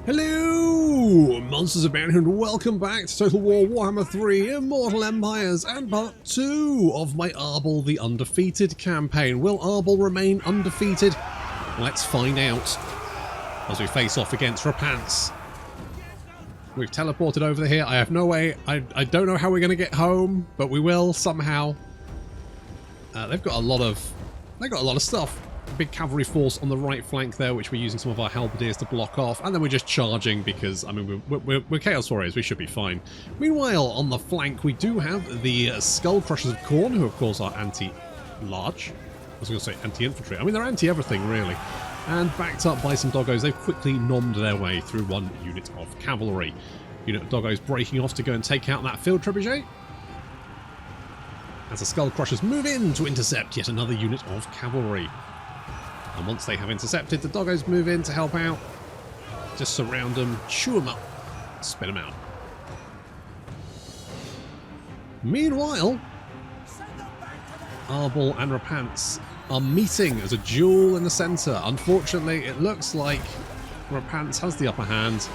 Hello, Monsters of Bounty, and welcome back to Total War Warhammer 3 Immortal Empires and part 2 of my Arbaal the Undefeated campaign. Will Arbaal remain undefeated? Let's find out as we face off against Rapants. We've teleported over here. I have no way. I don't know how we're going to get home, but we will somehow. They've got a lot of stuff. A big cavalry force on the right flank there, which we're using some of our halberdiers to block off, and then we're just charging because, I mean, we're Chaos Warriors, we should be fine. Meanwhile, on the flank, we do have the Skull Crushers of Khorne, who of course are anti-large. I was going to say anti-infantry. I mean, they're anti-everything, really. And backed up by some doggos, they've quickly nommed their way through one unit of cavalry. Unit of doggos breaking off to go and take out that field trebuchet. As the Skull Crushers move in to intercept yet another unit of cavalry. And once they have intercepted, the doggos move in to help out. Just surround them, chew them up, spit them out. Meanwhile, Arbaal and Rapants are meeting as a duel in the centre. Unfortunately, it looks like Rapants has the upper hand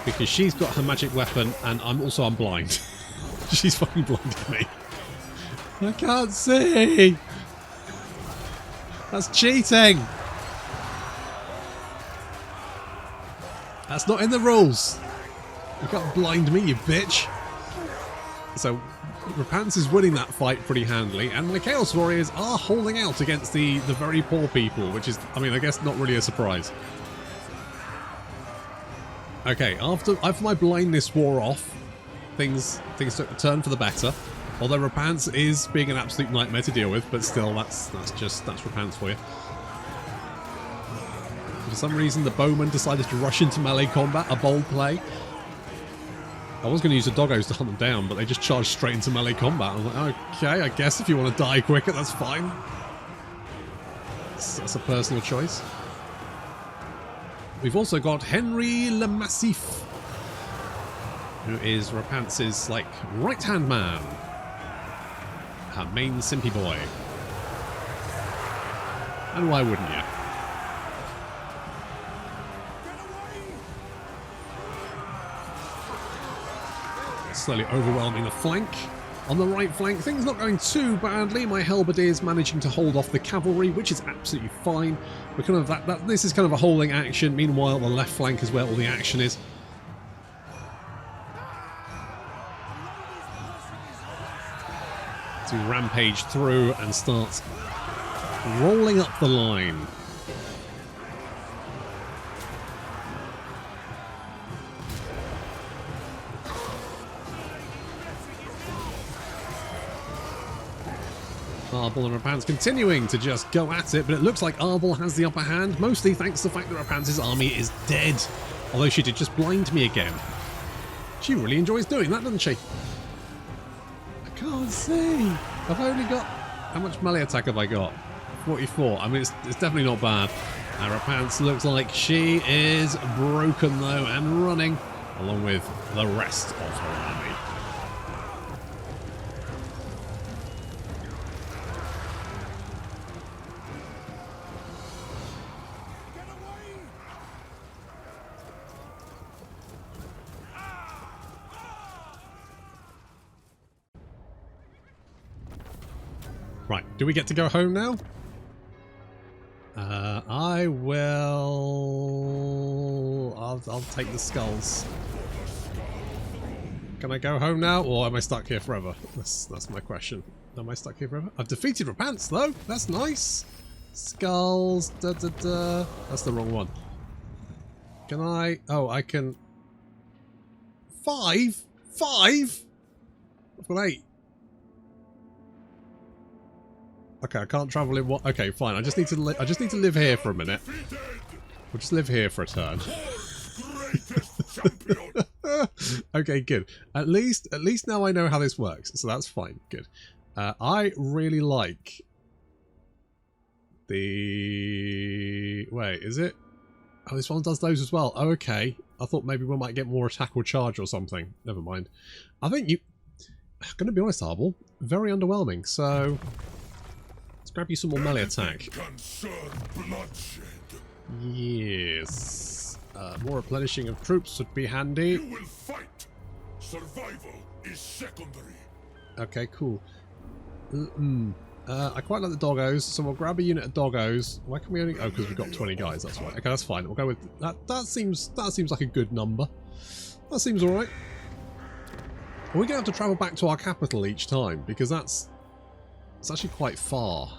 because she's got her magic weapon, and I'm blind. She's fucking blinding me. I can't see! That's cheating! That's not in the rules! You can't blind me, you bitch! So, Rapants is winning that fight pretty handily, and the Chaos Warriors are holding out against the very poor people, which is, I mean, I guess not really a surprise. Okay, after my blindness wore off, things took a turn for the better. Although Rapants is being an absolute nightmare to deal with, but still, that's Rapants for you. For some reason, the bowman decided to rush into melee combat, a bold play. I was going to use the doggos to hunt them down, but they just charged straight into melee combat. I was like, okay, I guess if you want to die quicker, that's fine. That's a personal choice. We've also got Henry Le Massif, who is Rapants' like right-hand man. Her main simpy boy. And why wouldn't you? Slowly overwhelming the flank. On the right flank, things not going too badly. My halberdiers managing to hold off the cavalry, which is absolutely fine. We're kind of this is kind of a holding action. Meanwhile, the left flank is where all the action is. To rampage through and start rolling up the line. Arbaal and Rapants continuing to just go at it, but it looks like Arbaal has the upper hand, mostly thanks to the fact that Rapants' army is dead. Although she did just blind me again. She really enjoys doing that, doesn't she? I can't see. I've only got... How much melee attack have I got? 44. I mean, it's definitely not bad. Rapants looks like she is broken, though, and running, along with the rest of her army. Right, do we get to go home now? I will... I'll take the skulls. Can I go home now, or am I stuck here forever? That's my question. Am I stuck here forever? I've defeated Rapants, though. That's nice. Skulls, da-da-da. That's the wrong one. Can I... Oh, I can... 5? 5? I've got 8. Okay, I can't travel in what? Okay, fine. I just need to live here for a minute. We'll just live here for a turn. Okay, good. At least now I know how this works, so that's fine. Good. I really like the... Wait, is it? Oh, this one does those as well. Oh, okay. I thought maybe we might get more attack or charge or something. Never mind. I think you... I'm going to be honest, Arbaal. Very underwhelming, so... Let's grab you some more melee attack. Yes. More replenishing of troops would be handy. You will fight. Survival is secondary. Okay, cool. I quite like the doggos, so we'll grab a unit of doggos. Why can we only... Oh, because we've got 20 guys, that's right. Okay, that's fine. We'll go with... That seems like a good number. That seems alright. We're going to have to travel back to our capital each time, because it's actually quite far.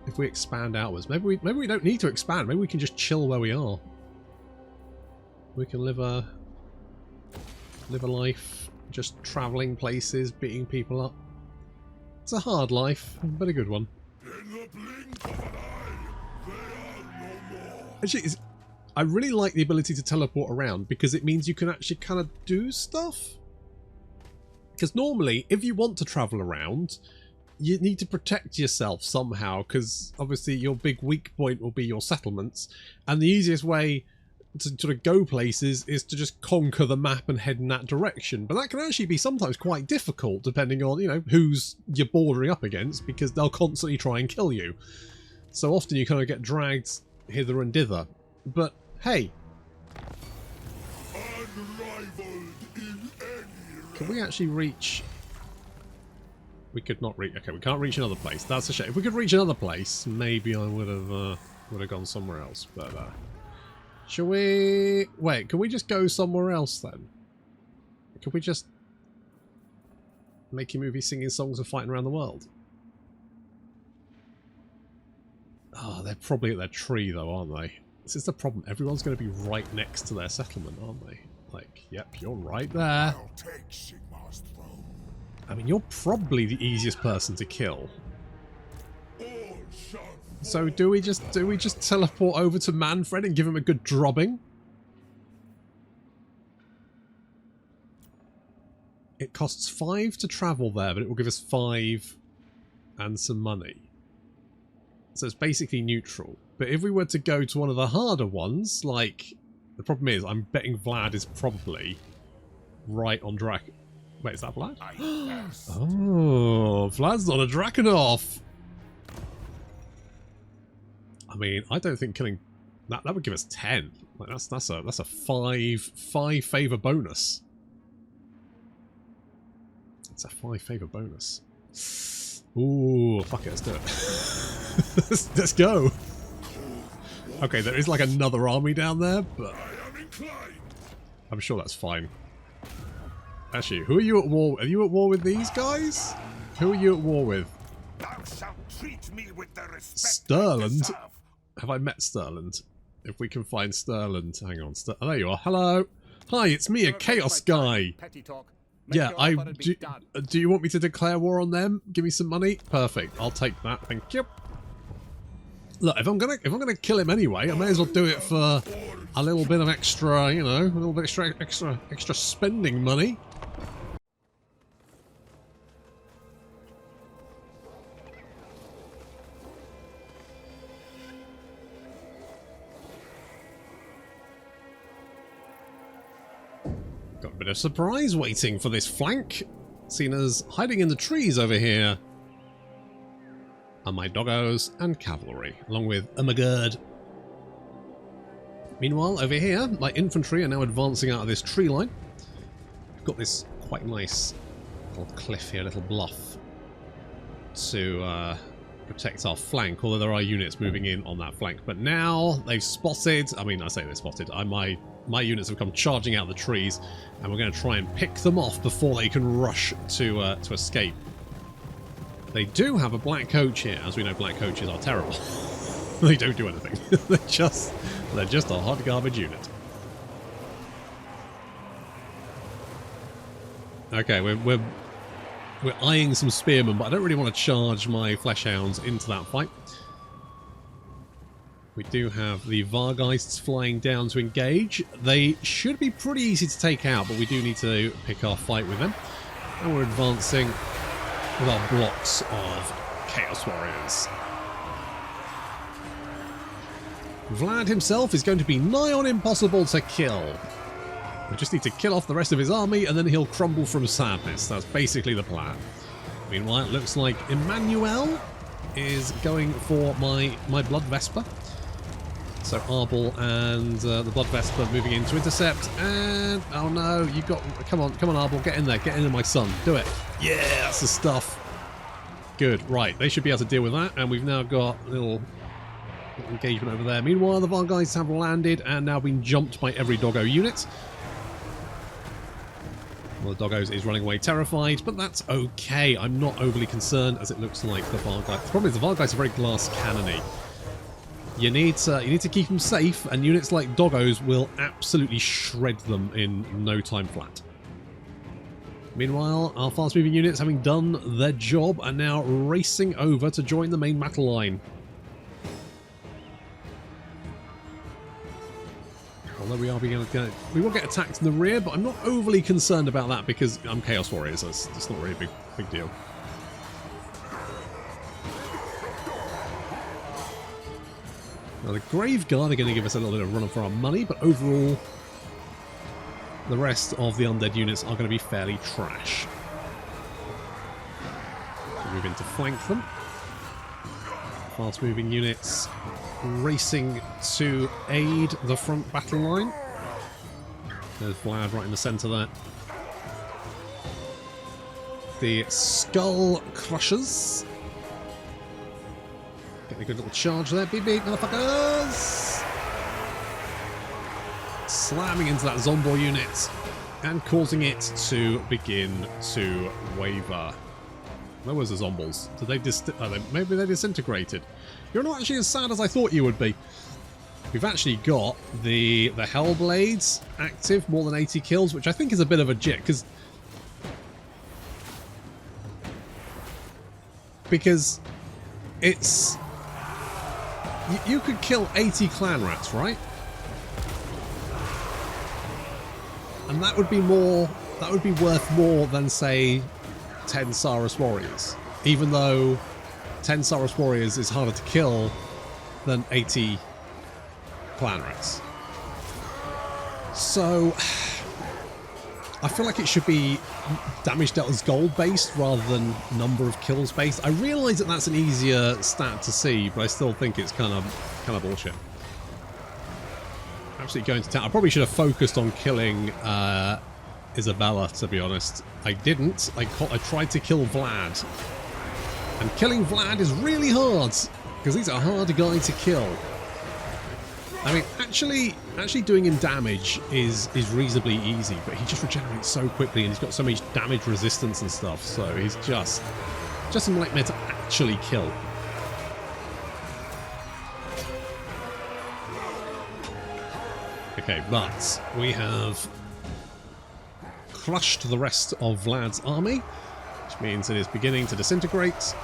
If we expand outwards. Maybe we don't need to expand. Maybe we can just chill where we are. We can live a life just travelling places, beating people up. It's a hard life, but a good one. In the blink of an eye, they are no more. Actually, I really like the ability to teleport around because it means you can actually kind of do stuff. Because normally, if you want to travel around, you need to protect yourself somehow, because obviously your big weak point will be your settlements, and the easiest way to sort of go places is to just conquer the map and head in that direction. But that can actually be sometimes quite difficult depending on, you know, who's you're bordering up against, because they'll constantly try and kill you. So often you kind of get dragged hither and dither. But hey, Unrivaled in any can we actually reach... We could not reach... Okay, we can't reach another place. That's a shame. If we could reach another place, maybe I would have gone somewhere else. But shall we... Wait, can we just go somewhere else then? Can we just make a movie singing songs and fighting around the world? Oh, they're probably at their tree though, aren't they? This is the problem. Everyone's going to be right next to their settlement, aren't they? Like, yep, you're right there. I'll take Sigmar's throne. I mean, you're probably the easiest person to kill. All shall So do we just teleport over to Manfred and give him a good drubbing? It costs 5 to travel there, but it will give us 5 and some money. So it's basically neutral. But if we were to go to one of the harder ones, like... The problem is, I'm betting Vlad is probably right on Drac... Wait, is that Vlad? Oh, Vlad's not a Drakenhof! I mean, I don't think killing... That would give us 10. Like, that's a 5 favour bonus. It's a 5 favour bonus. Ooh, fuck it, let's do it. let's go. Okay, there is like another army down there, but I'm sure that's fine. Actually, who are you at war with? Are you at war with these guys? Who are you at war with? thou shalt treat me with the respect Stirland? Have I met Stirland? If we can find Stirland. Hang on. Oh, there you are. Hello. Hi, it's me, a Chaos guy. Yeah, do you want me to declare war on them? Give me some money? Perfect. I'll take that. Thank you. Look, if I'm gonna kill him anyway, I may as well do it for a little bit of extra, you know, a little bit extra spending money. Got a bit of surprise waiting for this flank. Seen as hiding in the trees over here are my doggos and cavalry, along with a Motherboard. Meanwhile, over here, my infantry are now advancing out of this tree line. I've got this quite nice little cliff here, little bluff, to protect our flank, although there are units moving in on that flank. But now they've spotted, I mean, I say they spotted, my units have come charging out of the trees, and we're going to try and pick them off before they can rush to escape. They do have a black coach here. As we know, black coaches are terrible. They don't do anything. they're just a hot garbage unit. Okay, we're eyeing some spearmen, but I don't really want to charge my fleshhounds into that fight. We do have the Vargeists flying down to engage. They should be pretty easy to take out, but we do need to pick our fight with them. And we're advancing with our blocks of Chaos Warriors. Vlad himself is going to be nigh on impossible to kill. We just need to kill off the rest of his army and then he'll crumble from sadness. That's basically the plan. Meanwhile, it looks like Emmanuel is going for my Blood Vesper. So Arbaal and the Blood Vesper moving in to intercept, and oh no, you got, come on Arbaal, get in there, my son, do it. Yeah, that's the stuff. Good, right, they should be able to deal with that, and we've now got a little engagement over there. Meanwhile, the Vargheists have landed and now been jumped by every doggo unit. Well, the doggos is running away terrified, but that's okay. I'm not overly concerned, as it looks like the Vargheists. The problem is the Vargheists are very glass cannony. You need to keep them safe, and units like doggos will absolutely shred them in no time flat. Meanwhile, our fast-moving units, having done their job, are now racing over to join the main battle line. Although we will get attacked in the rear, but I'm not overly concerned about that because I'm Chaos Warriors, so it's not really a big deal. Now the Grave Guard are going to give us a little bit of run for our money, but overall the rest of the undead units are going to be fairly trash. So move in to flank them. Fast moving units racing to aid the front battle line. There's Vlad right in the centre there. The Skull Crushers. Getting a good little charge there. Beep beep, motherfuckers! Slamming into that Zombor unit and causing it to begin to waver. Where was the Zombles? Did they maybe they disintegrated. You're not actually as sad as I thought you would be. We've actually got the Hellblades active, more than 80 kills, which I think is a bit of a jit, because it's... You could kill 80 clan rats, right? And that would be worth more than, say, 10 Saurus Warriors. Even though 10 Saurus Warriors is harder to kill than 80 clan rats. So, I feel like it should be damage dealt as gold based rather than number of kills based. I realise that that's an easier stat to see, but I still think it's kind of bullshit. Absolutely going to town. I probably should have focused on killing Isabella, to be honest. I didn't. I tried to kill Vlad. And killing Vlad is really hard, because he's a hard guy to kill. I mean, actually doing him damage is reasonably easy, but he just regenerates so quickly, and he's got so much damage resistance and stuff, so he's just a nightmare to actually kill. Okay, but we have crushed the rest of Vlad's army, which means it is beginning to disintegrate.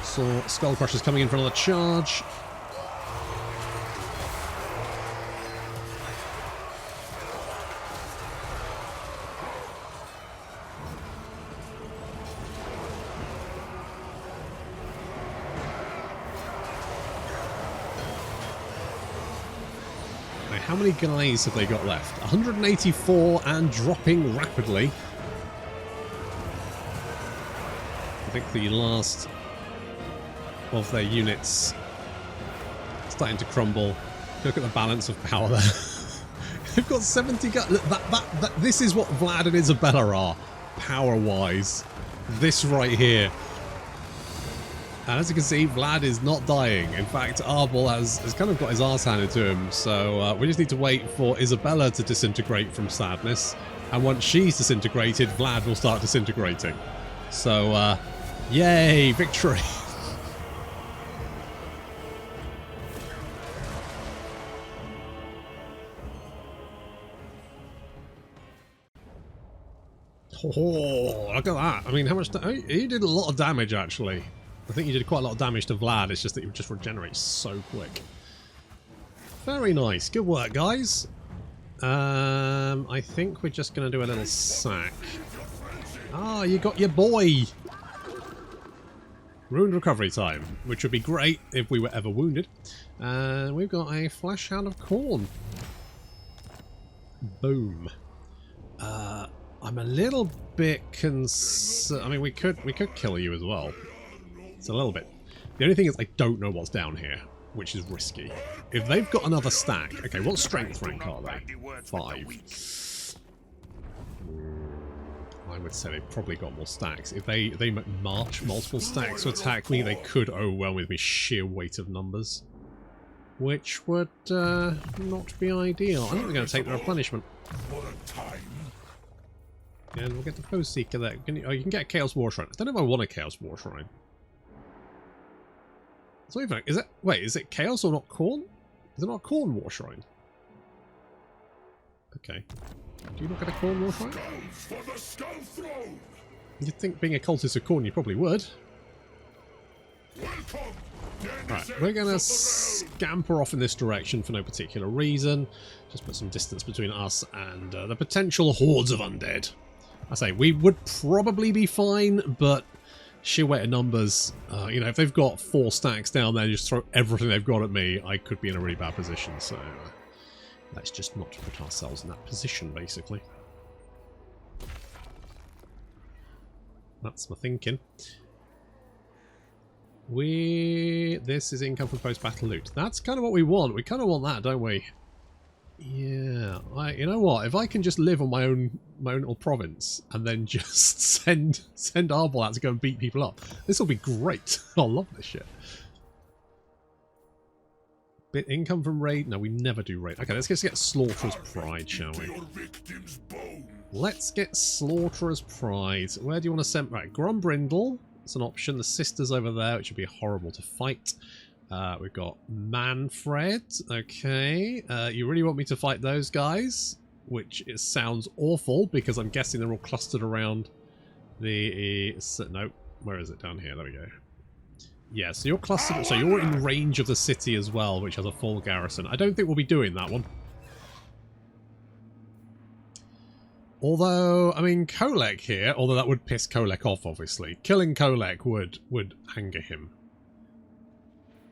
Saw Skull Crushers coming in for another charge. How many guys have they got left? 184 and dropping rapidly. I think the last of their units starting to crumble. Look at the balance of power there. They've got 70 guys. This is what Vlad and Isabella are, power-wise. This right here. And as you can see, Vlad is not dying. In fact, Arbaal has kind of got his arse handed to him. So we just need to wait for Isabella to disintegrate from sadness. And once she's disintegrated, Vlad will start disintegrating. So, yay, victory. Oh, look at that. I mean, how much... He did a lot of damage, actually. I think you did quite a lot of damage to Vlad, it's just that he just regenerates so quick. Very nice. Good work, guys. I think we're just going to do a little sack. Ah, you got your boy! Ruined recovery time, which would be great if we were ever wounded. And we've got a Fleshhound of Khorne. Boom. I'm a little bit concerned. I mean, we could kill you as well. It's a little bit. The only thing is I don't know what's down here. which is risky. If they've got another stack... Okay, what strength rank are they? 5. I would say they've probably got more stacks. If they march multiple stacks to attack me, they could overwhelm with me sheer weight of numbers. Which would not be ideal. I think we're going to take the replenishment. And we'll get the Foe Seeker there. You can get a Chaos War Shrine. I don't know if I want a Chaos War Shrine. So even, is it? Wait, is it Chaos or not Khorne? Is it not a Khorne War Shrine? Okay. Do you not get a Khorne War Shrine? You'd think being a cultist of Khorne, you probably would. Right, we're going to scamper off in this direction for no particular reason. Just put some distance between us and the potential hordes of undead. I say, we would probably be fine, but sheer weight of numbers, you know, if they've got 4 stacks down there and just throw everything they've got at me, I could be in a really bad position. So let's just not put ourselves in that position, basically. That's my thinking. This is income from post-battle loot. That's kind of what we want. We kind of want that, don't we? Yeah. You know what? If I can just live on my own little province and then just send Arbaal out to go and beat people up, this will be great. I'll love this shit. Bit income from raid? No, we never do raid. Okay, let's just get Slaughterer's Pride, shall we? Let's get Slaughterer's Pride. Where do you want to send? Right, Grumbrindle. It's an option. The sisters over there, which would be horrible to fight. We've got Manfred. Okay. You really want me to fight those guys? Which sounds awful because I'm guessing they're all clustered around the... No, where is it? Down here. There we go. Yeah, so you're clustered. So you're in range of the city as well, which has a full garrison. I don't think we'll be doing that one. Although, I mean, Kolek here, although that would piss Kolek off, obviously. Killing Kolek would anger him.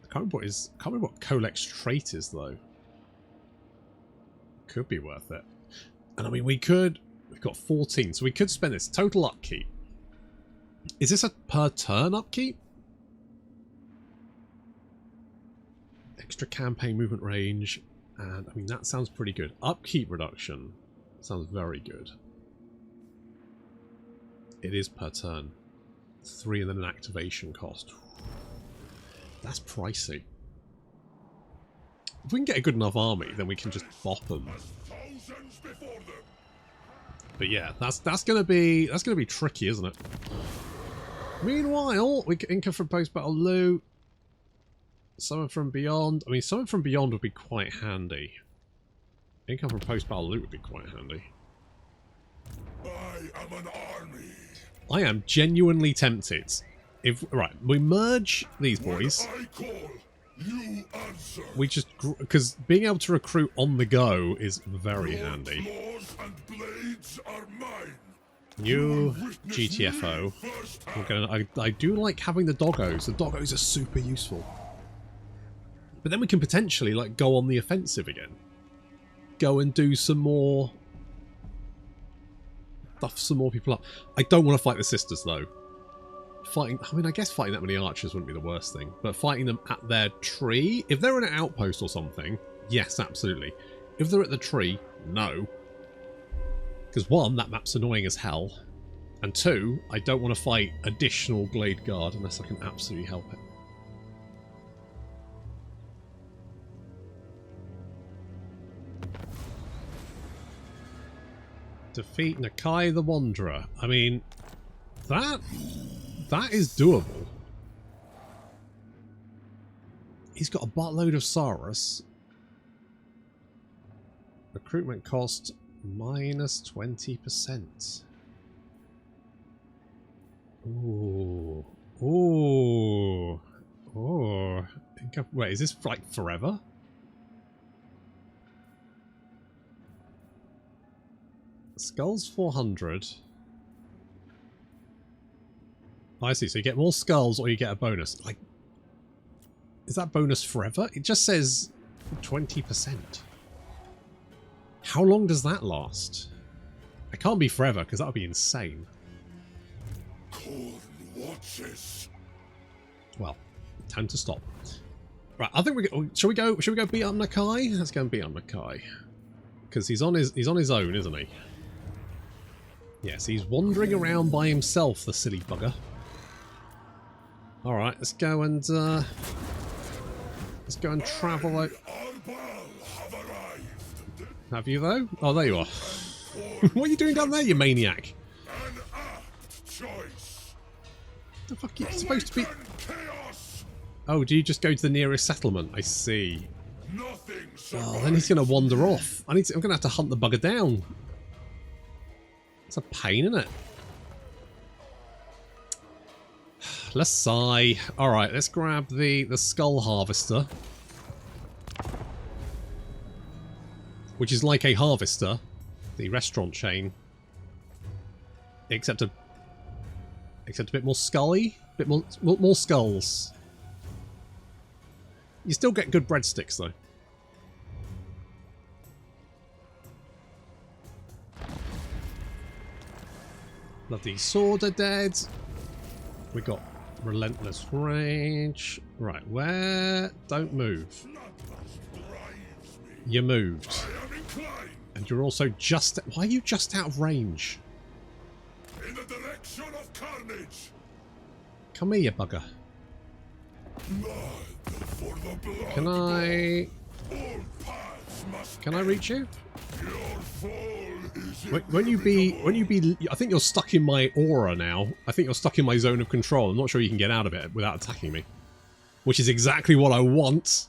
I can't remember what Kolek's trait is, though. Could be worth it. And I mean, we've got 14, so we could spend this. Total upkeep. Is this a per turn upkeep? Extra campaign movement range. And I mean, that sounds pretty good. Upkeep reduction. Sounds very good. It is per turn. 3 and then an activation cost. That's pricey. If we can get a good enough army, then we can just bop them. But yeah, that's gonna be tricky, isn't it? Meanwhile, we can income from post-battle loot. Summon from beyond. I mean, summon from beyond would be quite handy. Income from post-battle loot would be quite handy. I am an army. I am genuinely tempted. Right, we merge these boys. When I call, you answer. We just... Because being able to recruit on the go is very handy. Claws and blades are mine. New GTFO. I do like having the doggos. The doggos are super useful. But then we can potentially like go on the offensive again. Go and do some more... Stuff some more people up. I don't want to fight the sisters though. I mean, I guess fighting that many archers wouldn't be the worst thing. But fighting them at their tree... If they're in an outpost or something, yes, absolutely. If they're at the tree, no. Because 1, that map's annoying as hell. And 2, I don't want to fight additional Glade Guard unless I can absolutely help it. Defeat Nakai the Wanderer. I mean, that is doable. He's got a buttload of Saurus. Recruitment cost minus 20%. Ooh. Ooh. Oh. Wait, is this like forever? Skulls 400. I see, so you get more skulls or you get a bonus. Like, is that bonus forever? It just says 20%. How long does that last? It can't be forever because that would be insane. Khorne watches. Well, time to stop. Right, I think shall we go beat up Nakai? Let's go and beat up Nakai. Because he's on his own, isn't he? Yes, he's wandering around by himself, the silly bugger. Alright, let's go and travel out. Have you though? Oh, there you are. What are you doing down there, you maniac? The fuck are you supposed to be? Oh, do you just go to the nearest settlement? I see. Oh, then he's going to wander off. I'm going to have to hunt the bugger down. It's a pain, isn't it? Let's sigh. Alright, let's grab the skull harvester. Which is like a harvester. The restaurant chain. Except a bit more scully. A bit more skulls. You still get good breadsticks though. Bloody sword are dead. We got relentless rage. Right, where? Don't move. You moved. And you're also just... Why are you just out of range? In the direction of carnage. Come here, you bugger. Can I reach you? When you be, I think you're stuck in my aura now. I think you're stuck in my zone of control. I'm not sure you can get out of it without attacking me. Which is exactly what I want.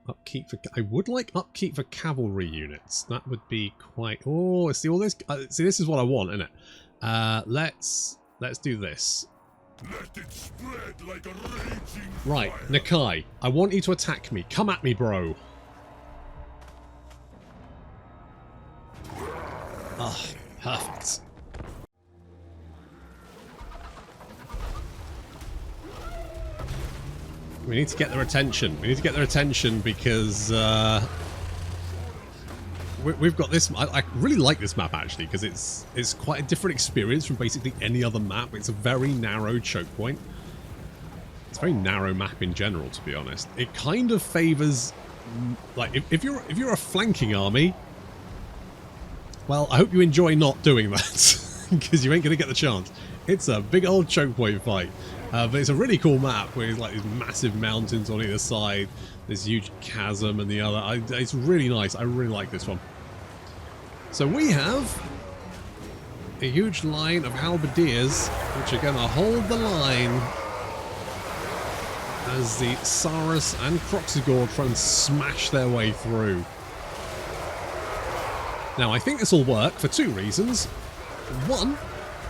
Upkeep for... I would like upkeep for cavalry units. That would be quite... Oh, see all this... see, this is what I want, isn't it? Let's do this. Let it spread like a raging right, fire. Nakai, I want you to attack me. Come at me, bro. Ah, perfect. We need to get their attention. We need to get their attention because we've got this. I really like this map actually because it's quite a different experience from basically any other map. It's a very narrow choke point. It's a very narrow map in general, to be honest. It kind of favors, like, if you're a flanking army. Well, I hope you enjoy not doing that because you ain't gonna get the chance. It's a big old choke point fight. But it's a really cool map with like these massive mountains on either side, this huge chasm and the other. It's really nice. I really like this one. So we have a huge line of halberdiers which are going to hold the line as the Saurus and Kroxigor try and smash their way through. Now I think this will work for two reasons. One,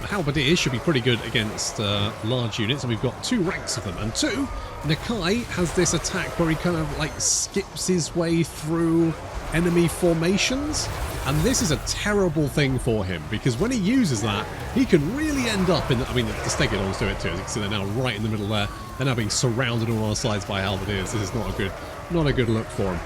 the halberdiers should be pretty good against large units, and we've got two ranks of them. And two, Nakai has this attack where he kind of like skips his way through enemy formations, and this is a terrible thing for him because when he uses that, he can really end up in. I mean, the Stegedons do it too. As you can see, they're now right in the middle there. They're now being surrounded on all sides by halberdiers. This is not a good look for him.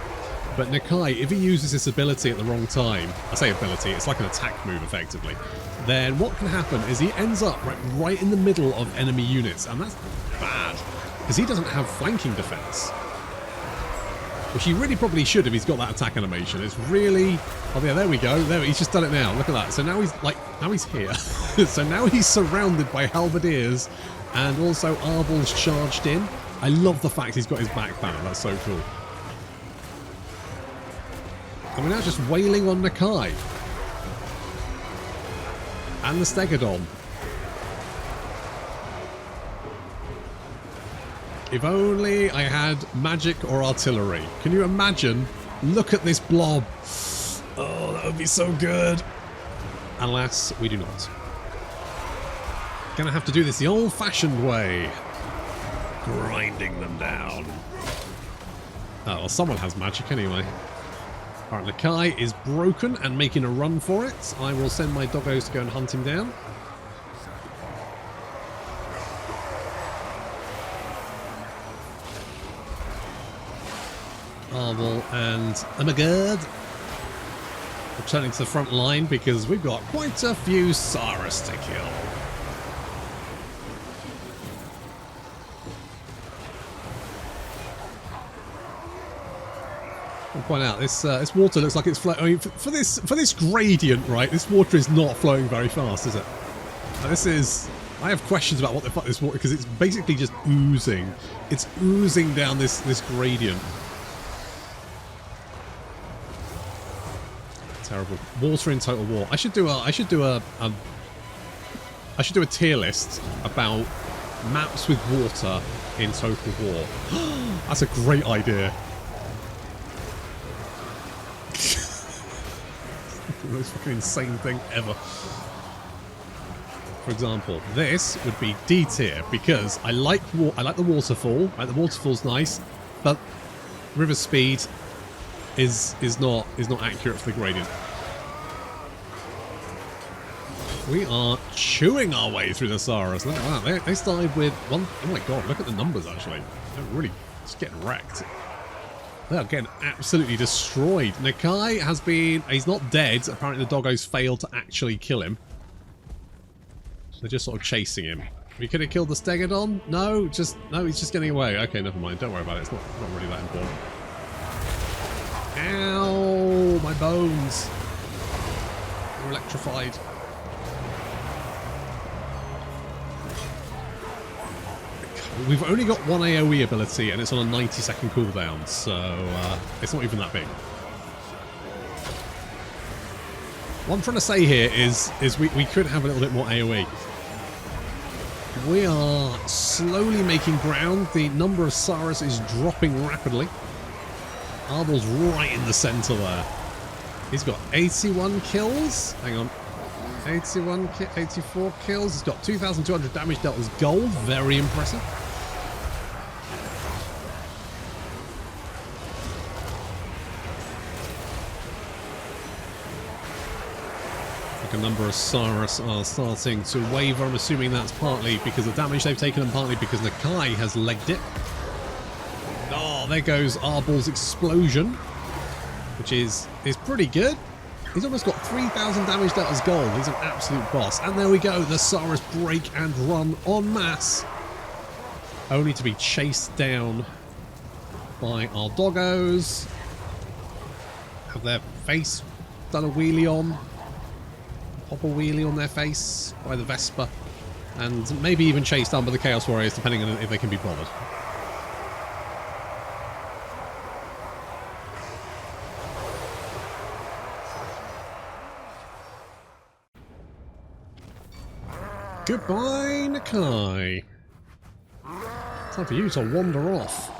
But Nakai, if he uses this ability at the wrong time, I say ability, it's like an attack move effectively, then what can happen is he ends up right in the middle of enemy units, and that's bad, because he doesn't have flanking defense. Which he really probably should if he's got that attack animation. It's really... Oh yeah, there we go. There, he's just done it now. Look at that. So now he's here. So now he's surrounded by halberdiers, and also Arbaal's charged in. I love the fact he's got his back banner. That's so cool. And we're now just wailing on Nakai. And the Stegedon. If only I had magic or artillery. Can you imagine? Look at this blob. Oh, that would be so good. Alas, we do not. Gonna have to do this the old-fashioned way. Grinding them down. Oh, well, someone has magic anyway. Alright, Nakai is broken and making a run for it. I will send my doggos to go and hunt him down. Arbaal and Motherboard returning to the front line because we've got quite a few Saurus to kill. I'll point out this water looks like it's flowing. I mean, for this gradient, right? This water is not flowing very fast, is it? Now, this is. I have questions about what the fuck this water, because it's basically just oozing. It's oozing down this gradient. Terrible. Water in Total War. I should do a tier list about maps with water in Total War. That's a great idea. The most fucking insane thing ever. For example, this would be D tier because I like the waterfall. Right, the waterfall's nice, but river speed is not accurate for the gradient. We are chewing our way through the Saras. Wow, they started with one. Oh my god, look at the numbers actually. They're really just getting wrecked. They are getting absolutely destroyed. Nakai has been. He's not dead. Apparently the doggos failed to actually kill him. They're just sort of chasing him. We could have killed the Stegodon? No, he's just getting away. Okay, never mind. Don't worry about it. It's not really that important. Ow! My bones. They're electrified. We've only got one AoE ability and it's on a 90-second cooldown, so it's not even that big. What I'm trying to say here is we could have a little bit more AoE. We are slowly making ground. The number of Saras is dropping rapidly. Arbaal's right in the centre there. He's got 81 kills. Hang on. 84 kills. He's got 2,200 damage dealt as gold. Very impressive. A number of Saras are starting to waver. I'm assuming that's partly because of damage they've taken and partly because Nakai has legged it. Oh, there goes Arbaal's explosion, which is pretty good. He's almost got 3,000 damage dealt as gold. He's an absolute boss. And there we go. The Saras break and run en masse, only to be chased down by our doggos. Have their face done a wheelie on. Pop a wheelie on their face by the Vespa, and maybe even chased down by the Chaos Warriors, depending on if they can be bothered. Goodbye, Nakai. Time for you to wander off.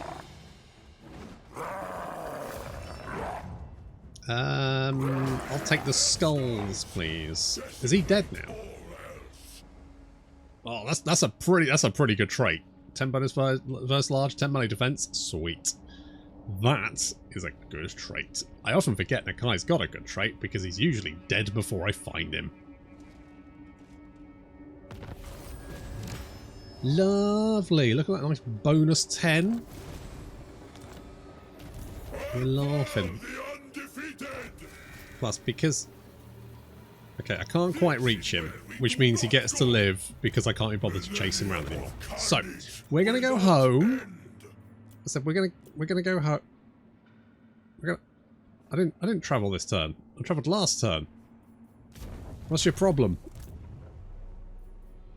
I'll take the skulls, please. Is he dead now? Oh, that's a pretty good trait. 10 bonus versus large, 10 melee defense. Sweet. That is a good trait. I often forget Nakai's got a good trait because he's usually dead before I find him. Lovely. Look at that nice bonus 10. You're laughing. Plus, because... Okay, I can't quite reach him, which means he gets to live because I can't be bothered to chase him around anymore. So, we're gonna go home. I said we're gonna go home. I didn't travel this turn. I travelled last turn. What's your problem?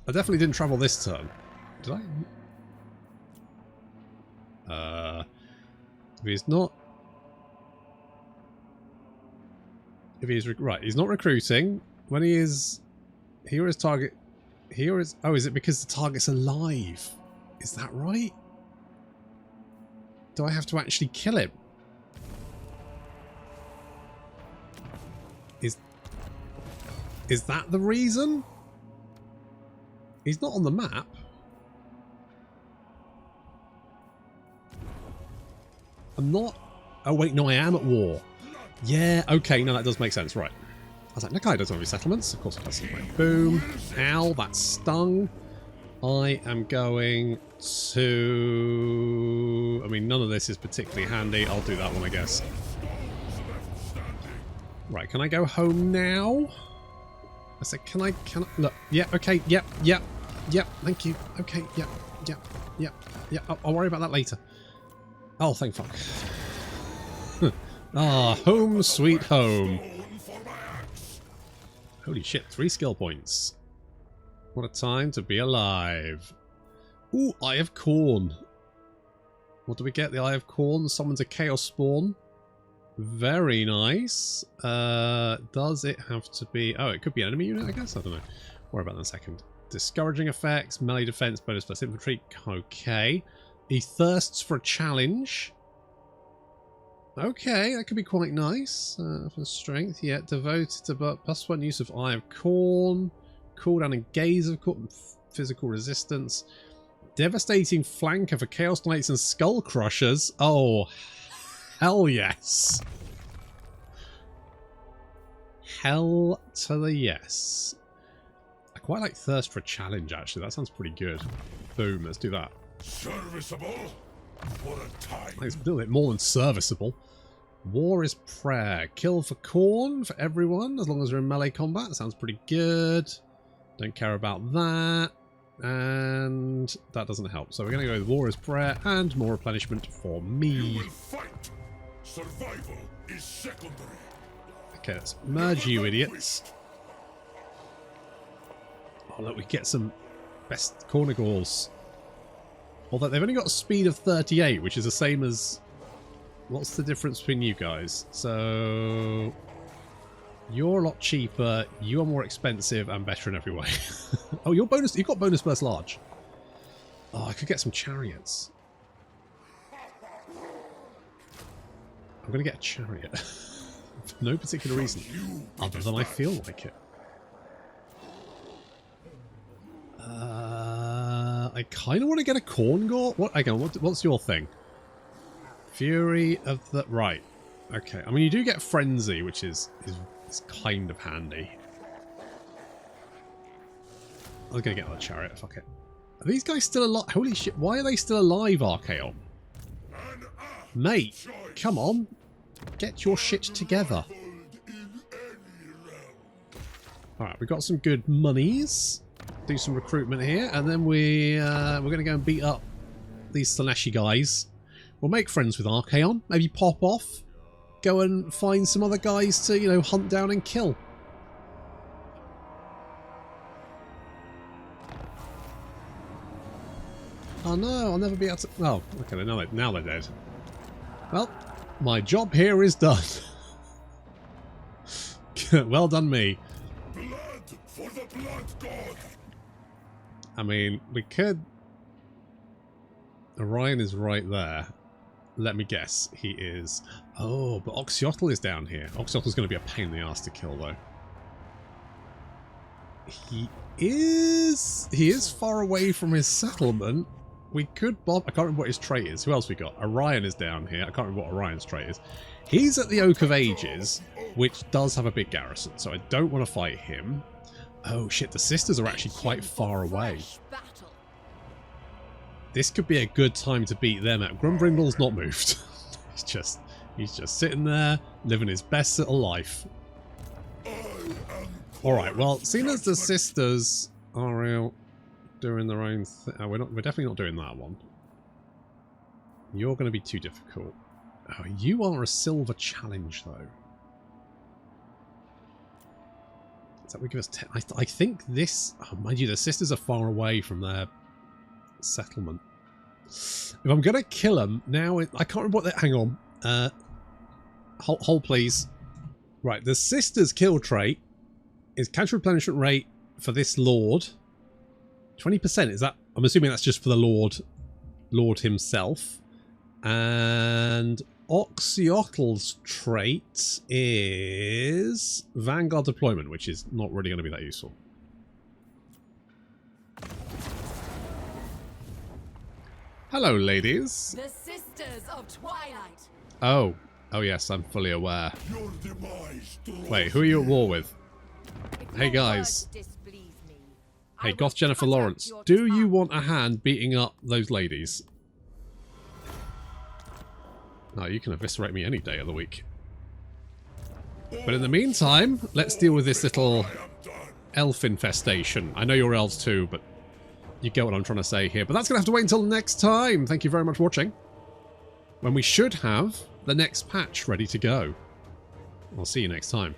I definitely didn't travel this turn. Did I? If he's not... If he's right, he's not recruiting. When he is, here is target. Here is. Oh, is it because the target's alive? Is that right? Do I have to actually kill him? Is that the reason? He's not on the map. I'm not. Oh wait, no, I am at war. Yeah, okay, no, that does make sense, right. I was like, Nakai doesn't have any settlements. Of course it doesn't. Right. Boom. Ow, that stung. I am going to... I mean, none of this is particularly handy. I'll do that one, I guess. Right, can I go home now? I said, can I... Look, yeah, okay, yep, thank you. Okay, yep. I'll worry about that later. Oh, thank fuck. Ah, home sweet home. Stone for my axe. Holy shit, 3 skill points. What a time to be alive. Ooh, Eye of Khorne. What do we get? The Eye of Khorne summons a Chaos Spawn. Very nice. Does it have to be... Oh, it could be enemy unit, I guess? I don't know. Worry about that in a second. Discouraging effects, melee defense, bonus plus infantry. Okay. He thirsts for a challenge. Okay, that could be quite nice. For strength, yeah. Devoted to +1 use of Eye of Khorne. Cooldown and Gaze of Khorne. Physical resistance. Devastating flanker for Chaos Knights and Skull Crushers. Oh, hell yes. Hell to the yes. I quite like Thirst for a Challenge, actually. That sounds pretty good. Boom, let's do that. Serviceable for a time. I think it's a little bit more than serviceable. War is Prayer. Kill for Khorne for everyone, as long as they're in melee combat. That sounds pretty good. Don't care about that. And that doesn't help. So we're going to go with War is Prayer and more replenishment for me. You will fight. Survival is secondary. Okay, let's merge you idiots. Oh look, we get some best Cornigals. Although they've only got a speed of 38, which is the same as... What's the difference between you guys? So... You're a lot cheaper, you are more expensive and better in every way. Oh, you've got bonus burst large. Oh, I could get some chariots. I'm going to get a chariot. For no particular reason, other than I feel like it. I kind of want to get a Khorne Gore. What? Again, what's your thing? Fury of the... Right. Okay. I mean, you do get Frenzy, which is kind of handy. I was going to get on a chariot. Fuck it. Are these guys still alive? Holy shit. Why are they still alive, Archaon? Mate, come on. Get your shit together. Alright, we've got some good monies. Do some recruitment here. And then we're going to go and beat up these Slaneshi guys. We'll make friends with Archaon. Maybe pop off. Go and find some other guys to, you know, hunt down and kill. Oh no, I'll never be able to... Oh, okay, now they're dead. Well, my job here is done. Well done me. Blood for the blood god. I mean, we could... Orion is right there. Let me guess, he is... Oh, but Oxyotl is down here. Oxyotl's going to be a pain in the ass to kill, though. He is far away from his settlement. We could bomb... I can't remember what his trait is. Who else we got? Orion is down here. I can't remember what Orion's trait is. He's at the Oak of Ages, which does have a big garrison, so I don't want to fight him. Oh shit, the sisters are actually quite far away. This could be a good time to beat them out. Grumbrindle's not moved. He's just sitting there, living his best little life. Alright, well, seeing as the sisters are out doing their own thing... we're definitely not doing that one. You're going to be too difficult. Oh, you are a silver challenge, though. Does that would give us 10? I think this... Oh, mind you, the sisters are far away from their settlement. If I'm going to kill them, now... I can't remember what they... Hang on. Hold, please. Right, the sisters' kill trait is catch replenishment rate for this lord. 20%, is that... I'm assuming that's just for the lord himself. And Oxyotl's trait is Vanguard deployment, which is not really going to be that useful. Hello, ladies. The Sisters of Twilight. Oh yes, I'm fully aware. Your demise Wait, who are you at war with? Hey guys. Hey, Goth Jennifer Lawrence, do you want a hand beating up those ladies? No, you can eviscerate me any day of the week. But in the meantime, let's deal with this little elf infestation. I know you're elves too, but you get what I'm trying to say here. But that's going to have to wait until next time. Thank you very much for watching. When we should have the next patch ready to go. I'll see you next time.